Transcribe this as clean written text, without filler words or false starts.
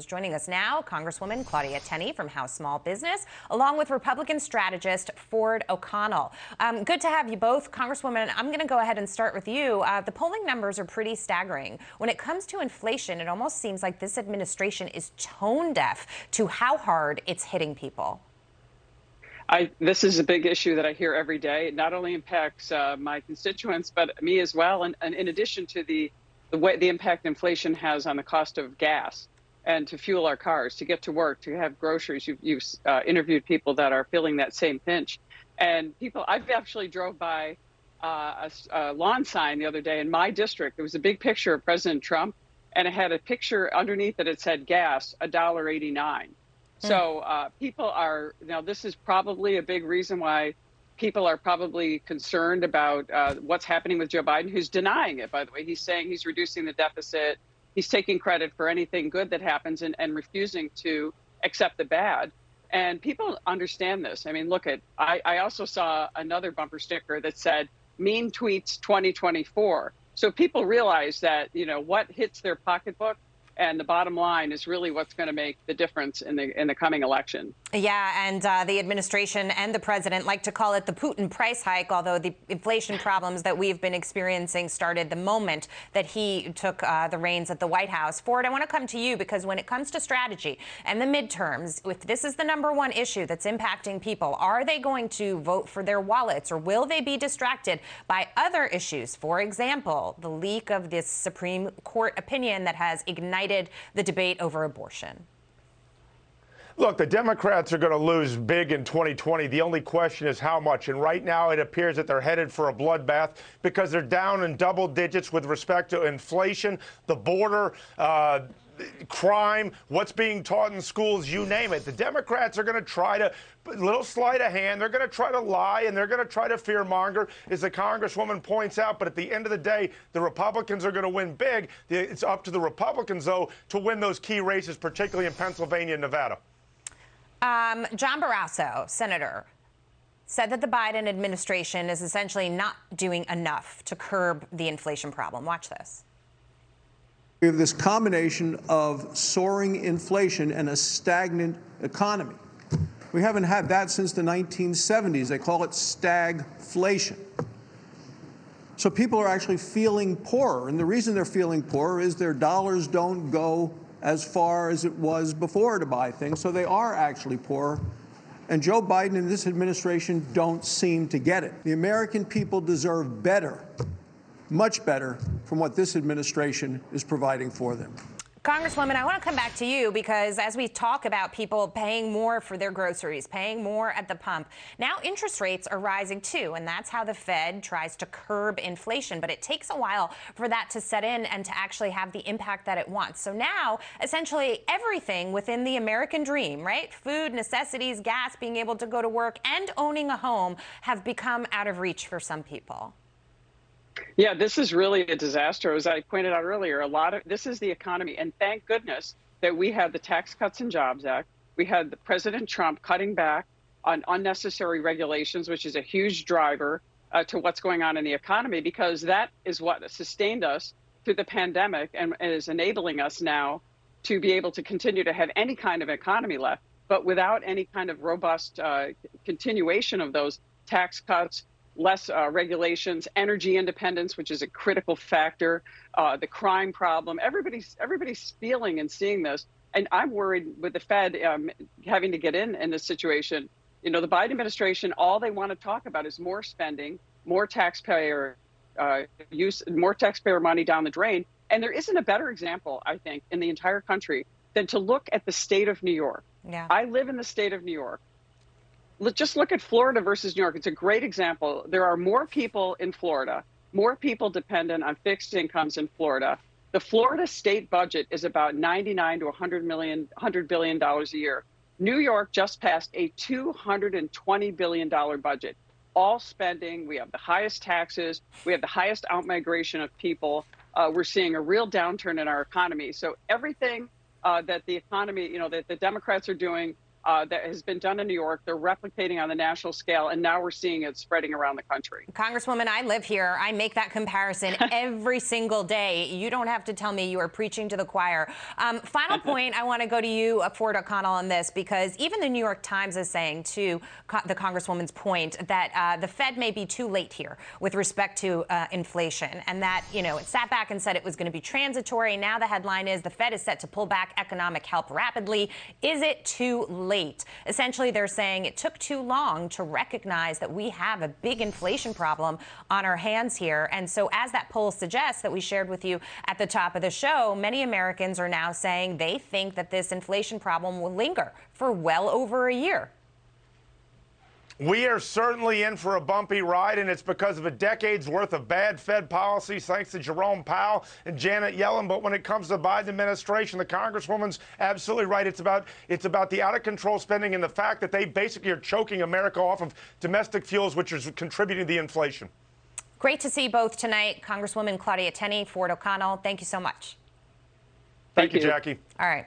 Joining us now, Congresswoman Claudia Tenney from House Small Business, along with Republican strategist Ford O'Connell. Good to have you both. Congresswoman, I'm going to go ahead and start with you. The polling numbers are pretty staggering. When it comes to inflation, it almost seems like this administration is tone deaf to how hard it's hitting people. This is a big issue that I hear every day. It not only impacts my constituents, but me as well. And in addition to the impact inflation has on the cost of gas and to fuel our cars, to get to work, to have groceries. You've interviewed people that are feeling that same pinch. And I've actually drove by a lawn sign the other day in my district. There was a big picture of President Trump, and it had a picture underneath that it said gas, $1.89. So people are, now this is probably a big reason why people are probably concerned about what's happening with Joe Biden, who's denying it, by the way. He's saying he's reducing the deficit. He's taking credit for anything good that happens and refusing to accept the bad. And people understand this. I mean, I also saw another bumper sticker that said, mean tweets 2024. So people realize that, what hits their pocketbook and the bottom line is really what's going to make the difference in the coming election. Yeah, and the administration and the president like to call it the Putin price hike, although the inflation problems that we've been experiencing started the moment that he took the reins at the White House. Ford, I want to come to you because when it comes to strategy and the midterms, if this is the #1 issue that's impacting people, are they going to vote for their wallets or will they be distracted by other issues? For example, the leak of this Supreme Court opinion that has ignited the debate over abortion. Look, the Democrats are going to lose big in 2020. The only question is how much. And right now it appears that they're headed for a bloodbath because they're down in double digits with respect to inflation, the border, crime, what's being taught in schools, you name it. The Democrats are going to try to, little sleight of hand, they're going to try to lie and they're going to try to fearmonger, as the Congresswoman points out. But at the end of the day, the Republicans are going to win big. It's up to the Republicans, though, to win those key races, particularly in Pennsylvania and Nevada. John Barrasso, Senator, said that the Biden administration is essentially not doing enough to curb the inflation problem. Watch this. We have this combination of soaring inflation and a stagnant economy. We haven't had that since the 1970s. They call it stagflation. So people are actually feeling poorer. And the reason they're feeling poorer is their dollars don't go as far as it was before to buy things. So they are actually poorer. And Joe Biden and this administration don't seem to get it. The American people deserve better, much better, from what this administration is providing for them. Congresswoman, I want to come back to you because as we talk about people paying more for their groceries, paying more at the pump, now interest rates are rising too, and that's how the Fed tries to curb inflation. But it takes a while for that to set in and to actually have the impact that it wants. So now, essentially, everything within the American dream, right? Food, necessities, gas, being able to go to work, and owning a home have become out of reach for some people. Yeah, this is really a disaster. As I pointed out earlier, this is the economy. And thank goodness that we had the Tax Cuts and Jobs Act. We had President Trump cutting back on unnecessary regulations, which is a huge driver to what's going on in the economy, because that is what sustained us through the pandemic and is enabling us now to be able to continue to have any kind of economy left, but without any kind of robust continuation of those tax cuts, less regulations, energy independence, which is a critical factor, the crime problem. Everybody's feeling and seeing this. And I'm worried with the Fed having to get in this situation. The Biden administration, all they want to talk about is more spending, more taxpayer use, more taxpayer money down the drain. And there isn't a better example, I think, in the entire country than to look at the state of New York. Yeah. I live in the state of New York. Just look at Florida versus New York. It's a great example. There are more people in Florida, more people dependent on fixed incomes in Florida. The Florida state budget is about $99 to $100 billion a year. New York just passed a $220 billion budget. All spending. We have the highest taxes. We have the highest outmigration of people. We're seeing a real downturn in our economy. So everything that the economy, that the Democrats are doing that has been done in New York. They're replicating on the national scale, and now we're seeing it spreading around the country. Congresswoman, I live here. I make that comparison every single day. You don't have to tell me you are preaching to the choir. Final point, I want to go to you, Ford O'Connell, on this, because even the New York Times is saying, to the Congresswoman's point, that the Fed may be too late here with respect to inflation, and that, it sat back and said it was going to be transitory. Now the headline is the Fed is set to pull back economic help rapidly. Is it too late? Essentially, they're saying it took too long to recognize that we have a big inflation problem on our hands here. And so as that poll suggests that we shared with you at the top of the show, many Americans are now saying they think that this inflation problem will linger for well over a year. We are certainly in for a bumpy ride, and it's because of a decade's worth of bad Fed policies, thanks to Jerome Powell and Janet Yellen. But when it comes to the Biden administration, the Congresswoman's absolutely right. It's about the out-of-control spending and the fact that they basically are choking America off of domestic fuels, which is contributing to the inflation. Great to see both tonight. Congresswoman Claudia Tenney, Ford O'Connell, thank you so much. Thank you, Jackie. All right.